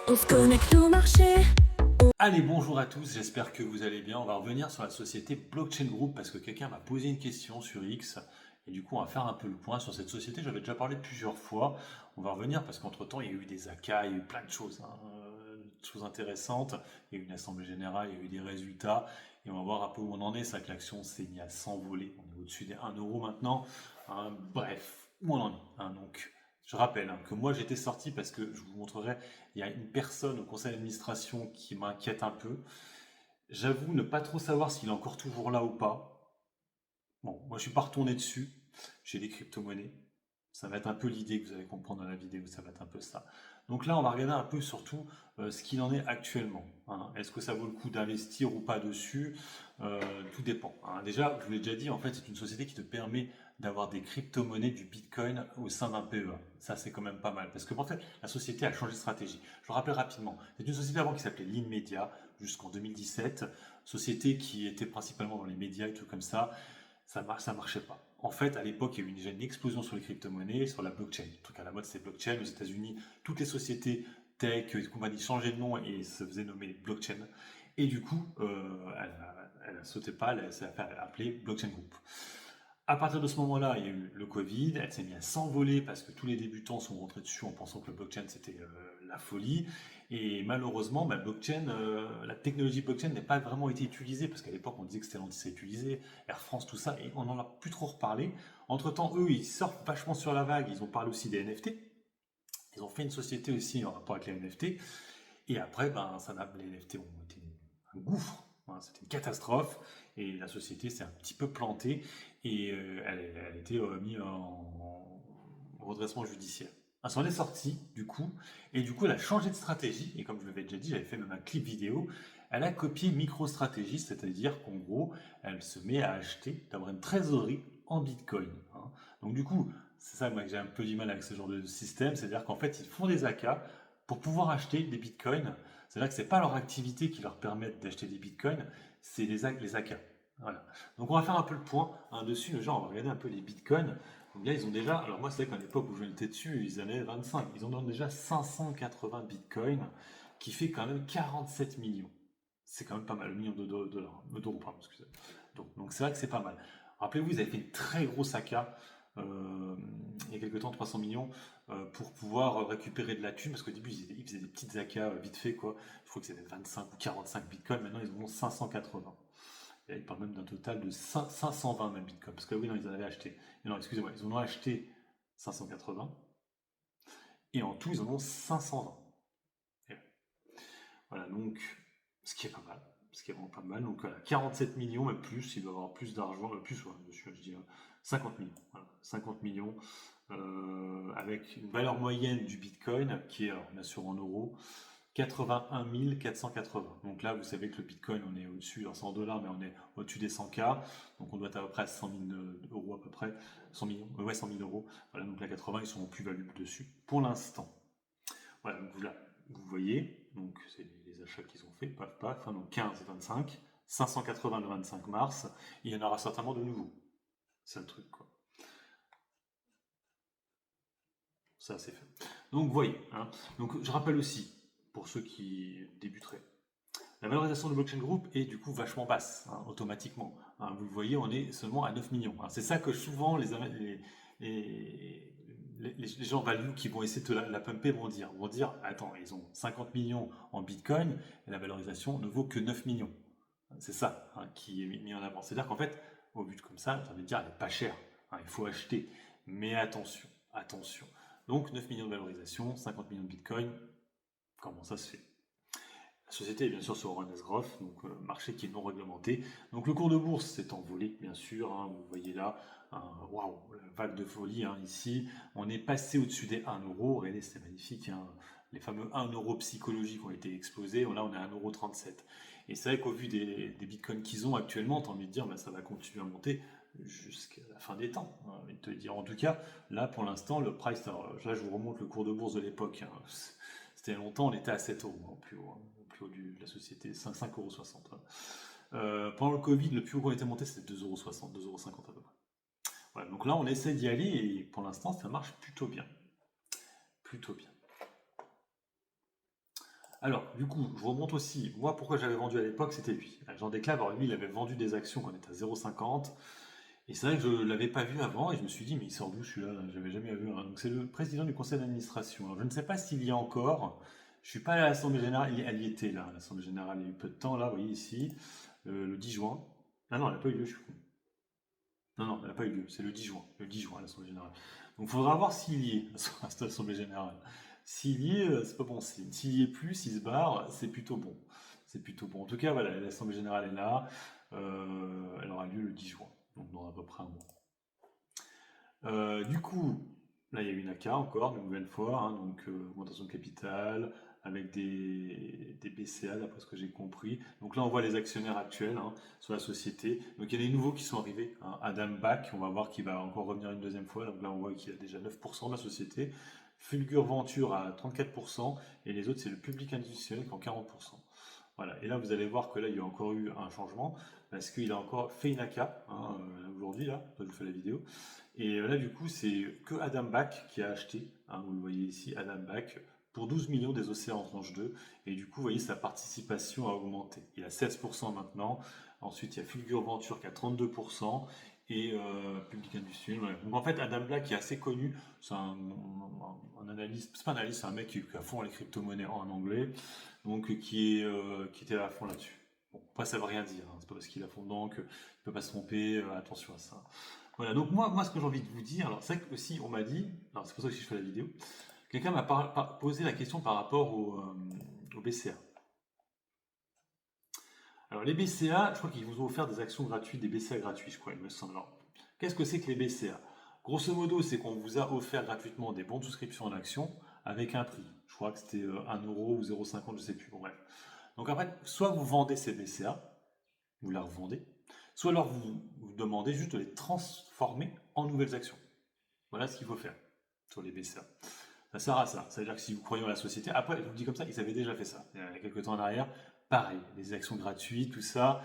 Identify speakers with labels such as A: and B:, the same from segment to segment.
A: On se connecte au marché.
B: Allez, bonjour à tous, j'espère que vous allez bien. On va revenir sur la société Blockchain Group parce que quelqu'un m'a posé une question sur X et du coup on va faire un peu le point sur cette société. J'avais déjà parlé plusieurs fois. On va revenir parce qu'entre-temps il y a eu des AK, il y a eu plein de choses, de choses intéressantes. Il y a eu une assemblée générale, il y a eu des résultats et on va voir un peu où on en est. C'est vrai que l'action s'est mise à s'envoler. On est au-dessus des 1 € maintenant. Bref, où on en est. Donc je rappelle que moi j'étais sorti parce que je vous montrerai, il y a une personne au conseil d'administration qui m'inquiète un peu. J'avoue ne pas trop savoir s'il est encore toujours là ou pas. Bon, moi je suis pas retourné dessus. J'ai des crypto-monnaies. Ça va être un peu l'idée que vous allez comprendre dans la vidéo, ça va être un peu ça. Donc là, on va regarder un peu surtout ce qu'il en est actuellement. Est-ce que ça vaut le coup d'investir ou pas dessus? Tout dépend. Déjà, je vous l'ai déjà dit, en fait, c'est une société qui te permet d'avoir des crypto-monnaies, du Bitcoin au sein d'un PEA. Ça, c'est quand même pas mal. Parce que, en fait, la société a changé de stratégie. Je le rappelle rapidement. C'est une société avant qui s'appelait Media jusqu'en 2017. Société qui était principalement dans les médias et tout comme ça. Ça marchait pas. En fait, à l'époque, il y a eu déjà une explosion sur les crypto-monnaies, sur la blockchain. Le truc à la mode, c'est blockchain. Aux États-Unis, toutes les sociétés tech et compagnies changeaient de nom et se faisaient nommer blockchain. Et du coup, elle ne sautait pas, elle s'est fait appeler Blockchain Group. À partir de ce moment-là, il y a eu le Covid, elle s'est mise à s'envoler parce que tous les débutants sont rentrés dessus en pensant que le blockchain c'était la folie. Et malheureusement, la technologie blockchain n'a pas vraiment été utilisée parce qu'à l'époque on disait que c'était l'anti utilisé, Air France, tout ça, et on n'en a plus trop reparlé. Entre-temps, eux, ils surfent vachement sur la vague, ils ont parlé aussi des NFT. Ils ont fait une société aussi en rapport avec les NFT. Et après, les NFT ont été un gouffre. C'était une catastrophe et la société s'est un petit peu plantée et elle a été mise en redressement judiciaire. Elle s'en est sortie du coup et du coup elle a changé de stratégie et comme je l'avais déjà dit, j'avais fait même un clip vidéo. Elle a copié MicroStrategy, c'est-à-dire qu'en gros, elle se met à acheter, d'avoir une trésorerie en Bitcoin. Donc du coup, c'est ça moi que j'ai un peu du mal avec ce genre de système, c'est-à-dire qu'en fait ils font des AK pour pouvoir acheter des bitcoins. C'est-à-dire que ce n'est pas leur activité qui leur permet d'acheter des bitcoins, c'est les AK. Voilà. Donc on va faire un peu le point dessus. On va regarder un peu les bitcoins. Donc là, ils ont déjà. Alors moi, c'est vrai qu'à l'époque où je étais dessus, ils avaient 25. Ils en ont déjà 580 bitcoins, qui fait quand même 47 millions. C'est quand même pas mal, millions de dollars, d'euros, pardon, excusez. Donc c'est vrai que c'est pas mal. Rappelez-vous, ils avaient fait une très grosse AK il y a quelques temps, 300 millions, pour pouvoir récupérer de la thune, parce qu'au début, ils faisaient des petites AK vite fait, quoi. Je crois que c'était 25 ou 45 bitcoins, maintenant ils en ont 580. Et ils parlent même d'un total de 520 même bitcoins, parce que oui, non, ils en avaient acheté. Et non, excusez-moi, ils en ont acheté 580, et en tout, ils en ont 520. Et voilà, donc, ce qui est pas mal. Ce qui est vraiment pas mal. Donc, voilà, 47 millions, même plus, il doit avoir plus d'argent, plus, ouais, je dis 50 millions. Voilà, 50 millions avec une valeur moyenne du Bitcoin qui est, alors, bien sûr en euros, 81 480. Donc là, vous savez que le Bitcoin, on est au-dessus, alors c'est en dollars, mais on est au-dessus des 100K. Donc on doit être à peu près à 100 000 euros à peu près. 100 millions, ouais, 100 000 euros. Voilà, donc là, 80, ils sont en plus-value dessus pour l'instant. Voilà, donc là, vous voyez, donc c'est les achats qu'ils ont fait, paf, paf, donc 15 et 25, 580 le 25 mars, et il y en aura certainement de nouveaux. C'est le truc, quoi. Ça, c'est fait. Donc, vous voyez. Donc, je rappelle aussi, pour ceux qui débuteraient, la valorisation de Blockchain Group est du coup vachement basse, automatiquement. Vous le voyez, on est seulement à 9 millions. C'est ça que souvent les gens value qui vont essayer de la pumper vont dire, attends, ils ont 50 millions en Bitcoin et la valorisation ne vaut que 9 millions. C'est ça qui est mis en avant. C'est-à-dire qu'en fait, au but comme ça, j'ai envie de dire, elle n'est pas chère. Il faut acheter. Mais attention, attention. Donc 9 millions de valorisation, 50 millions de Bitcoin, comment ça se fait? La société est bien sûr sur Euronext Growth, donc marché qui est non réglementé. Donc le cours de bourse s'est envolé, bien sûr. Vous voyez là, waouh, vague de folie ici. On est passé au-dessus des 1 €. Regardez, c'est magnifique. Les fameux 1 € psychologiques ont été explosés. Là, on est à 1,37 €. Et c'est vrai qu'au vu des bitcoins qu'ils ont actuellement, tu as envie de dire, ça va continuer à monter jusqu'à la fin des temps. Envie de te dire. En tout cas, là, pour l'instant, le price, alors, là, je vous remonte le cours de bourse de l'époque. C'était longtemps, on était à 7 € au plus haut. Plus haut de la société, 5,60 €. Pendant le Covid, le plus haut qu'on était monté, c'était 2,60 €, 2,50 € à peu près. Voilà, donc là, on essaie d'y aller et pour l'instant, ça marche plutôt bien. Plutôt bien. Alors, du coup, je vous remonte aussi, moi, pourquoi j'avais vendu à l'époque, c'était lui. Jean Desclaves, alors lui, il avait vendu des actions quand on était à 0,50. Et c'est vrai que je ne l'avais pas vu avant, et je me suis dit, mais il sort d'où celui-là? J'avais jamais vu. Donc, c'est le président du conseil d'administration. Alors, je ne sais pas s'il y a encore. Je suis pas allé à l'Assemblée Générale, elle y était là, l'Assemblée Générale, il y a eu peu de temps, là, vous voyez ici, le 10 juin. Ah non, elle n'a pas eu lieu, je suis con. Non, non, elle n'a pas eu lieu, c'est le 10 juin, l'Assemblée Générale. Donc il faudra voir s'il y est à cette Assemblée Générale. S'il y est, c'est pas bon signe. S'il y est plus, s'il se barre, c'est plutôt bon. C'est plutôt bon. En tout cas, voilà, l'Assemblée Générale est là. Elle aura lieu le 10 juin, donc dans à peu près un mois. Du coup, là il y a une AK encore, une nouvelle fois, hein, donc augmentation de capital, avec des BCA d'après ce que j'ai compris. Donc là on voit les actionnaires actuels hein, sur la société. Donc il y a des nouveaux qui sont arrivés. Hein. Adam Back, on va voir qu'il va encore revenir une deuxième fois. Donc là on voit qu'il a déjà 9% de la société. Fulgur Venture à 34% et les autres c'est le public institutionnel qui ont 40%. Voilà. Et là vous allez voir que là il y a encore eu un changement parce qu'il a encore fait une AK hein, aujourd'hui là, je vous fais la vidéo. Et là, du coup, c'est que Adam Back qui a acheté, hein, vous le voyez ici, Adam Back, pour 12 millions des océans en tranche 2. Et du coup, vous voyez, sa participation a augmenté. Il a 16% maintenant. Ensuite, il y a Fulgur Venture qui a 32%. Et Public Industriel. Voilà. Donc en fait, Adam Black est assez connu. C'est un analyste, c'est pas un analyste, c'est un mec qui est à fond les crypto-monnaies en anglais. Donc qui était à fond là-dessus. Bon, après, ça veut rien dire. Hein. C'est pas parce qu'il est à fond dedans qu'il ne peut pas se tromper. Attention à ça. Voilà, donc moi ce que j'ai envie de vous dire, alors c'est vrai que aussi on m'a dit, alors c'est pour ça que je fais la vidéo, quelqu'un m'a posé la question par rapport au BCA. Alors les BCA, je crois qu'ils vous ont offert des actions gratuites, des BCA gratuits, je crois, il me semble. Alors, qu'est-ce que c'est que les BCA? Grosso modo, c'est qu'on vous a offert gratuitement des bons de souscription en actions avec un prix. Je crois que c'était 1 euro ou 0,50, je sais plus, bon bref. Donc après, soit vous vendez ces BCA, vous la revendez, soit alors vous demandez juste de les transformer en nouvelles actions. Voilà ce qu'il faut faire sur les BCA. Ça sert à ça. Ça veut dire que si vous croyez en la société, après, je vous le dis comme ça, ils avaient déjà fait ça. Il y a quelques temps en arrière, pareil, des actions gratuites, tout ça.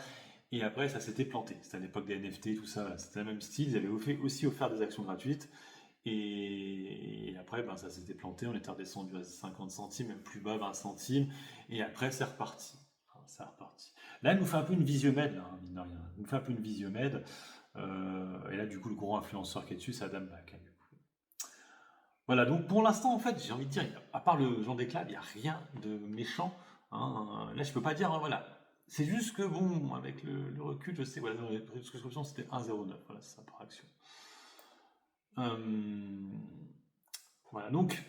B: Et après, ça s'était planté. C'était à l'époque des NFT, tout ça. C'était le même style. Ils avaient aussi offert des actions gratuites. Et après, ben, ça s'était planté. On était redescendu à 50 centimes, même plus bas, 20 centimes. Et après, c'est reparti. C'est reparti. Là, elle nous fait un peu une visiomède, là, mine de rien. Elle nous fait un peu une visiomède. Et là, du coup, le gros influenceur qui est dessus, c'est Adam Back. Voilà, donc pour l'instant, en fait, j'ai envie de dire, à part le Jean Desclaves, il n'y a rien de méchant. Hein. Là, je peux pas dire, hein, voilà. C'est juste que, bon, avec le recul, je sais, voilà, dans les prix de souscription, c'était 1,09. Voilà, c'est ça par action. Euh, voilà, donc,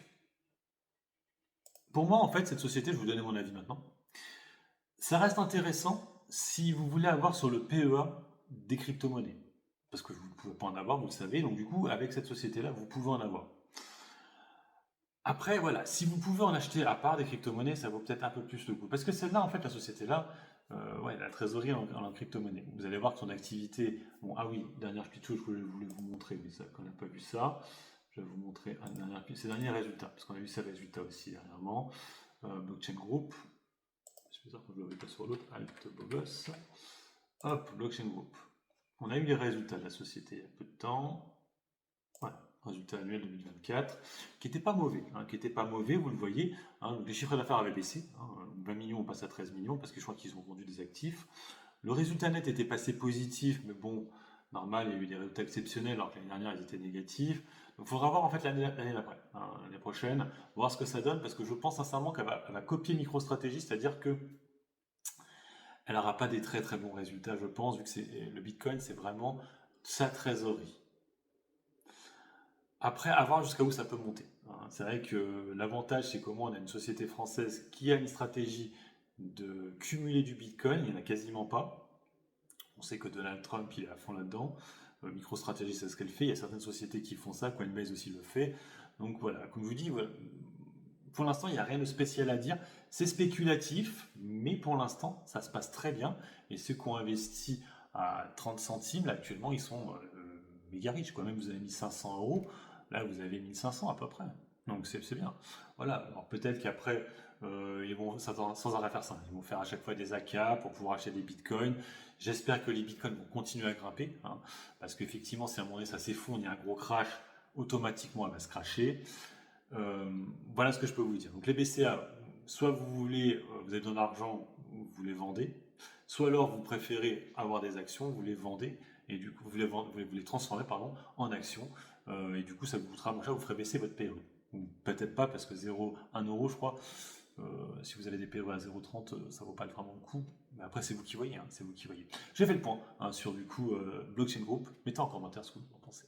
B: pour moi, en fait, cette société, je vais vous donner mon avis maintenant. Ça reste intéressant si vous voulez avoir sur le PEA des crypto-monnaies. Parce que vous ne pouvez pas en avoir, vous le savez. Donc, du coup, avec cette société-là, vous pouvez en avoir. Après, voilà, si vous pouvez en acheter à part des crypto-monnaies, ça vaut peut-être un peu plus le coup. Parce que celle-là, en fait, la société-là, ouais, la trésorerie en crypto-monnaie. Vous allez voir que son activité. Bon, ah oui, dernière petite chose, je voulais vous montrer, mais ça, qu'on n'a pas vu ça. Je vais vous montrer ses derniers résultats, parce qu'on a vu ses résultats aussi dernièrement. Blockchain Group. Je vais dire que je ne le pas sur l'autre. Alt Bogos. Hop, Blockchain Group. On a eu les résultats de la société il y a peu de temps. Voilà, résultat annuel 2024, qui n'était pas mauvais, hein, qui était pas mauvais, vous le voyez. Hein, les chiffres d'affaires avaient baissé, hein, 20 millions, on passe à 13 millions, parce que je crois qu'ils ont vendu des actifs. Le résultat net était passé positif, mais bon, normal, il y a eu des résultats exceptionnels, alors que l'année dernière, ils étaient négatifs. Donc il faudra voir en fait l'année d'après, hein, l'année prochaine, voir ce que ça donne, parce que je pense sincèrement qu'elle va copier MicroStrategy, c'est-à-dire que elle n'aura pas des très très bons résultats, je pense, vu que le Bitcoin, c'est vraiment sa trésorerie. Après, à voir jusqu'à où ça peut monter. Hein. C'est vrai que l'avantage, c'est comment on a une société française qui a une stratégie de cumuler du Bitcoin. Il n'y en a quasiment pas. On sait que Donald Trump, il est à fond là-dedans. MicroStrategy, c'est ce qu'elle fait. Il y a certaines sociétés qui font ça. Coinbase aussi le fait. Donc voilà, comme je vous dis, voilà, pour l'instant, il n'y a rien de spécial à dire. C'est spéculatif, mais pour l'instant, ça se passe très bien. Et ceux qui ont investi à 30 centimes, là, actuellement, ils sont méga riches. Quoi. Même vous avez mis 500 euros. Là, vous avez 1500 à peu près. Donc c'est bien. Voilà. Alors peut-être qu'après, ils vont sans arrêt faire ça. Ils vont faire à chaque fois des AK pour pouvoir acheter des bitcoins. J'espère que les bitcoins vont continuer à grimper. Hein, parce qu'effectivement, si à un moment donné ça s'effondre, il y a un gros crash, automatiquement elle va se cracher. Voilà ce que je peux vous dire. Donc les BCA, soit vous avez besoin d'argent, vous les vendez, soit alors vous préférez avoir des actions, vous les vendez, et du coup vous les transformez pardon, en actions, et du coup ça vous coûtera moins cher, vous ferez baisser votre PE. Ou peut-être pas parce que 1 euro je crois, si vous avez des PE à 0,30, ça vaut pas vraiment le coup. Mais après c'est vous qui voyez, hein, c'est vous qui voyez. J'ai fait le point hein, sur du coup Blockchain Group. Mettez en commentaire ce que vous en pensez.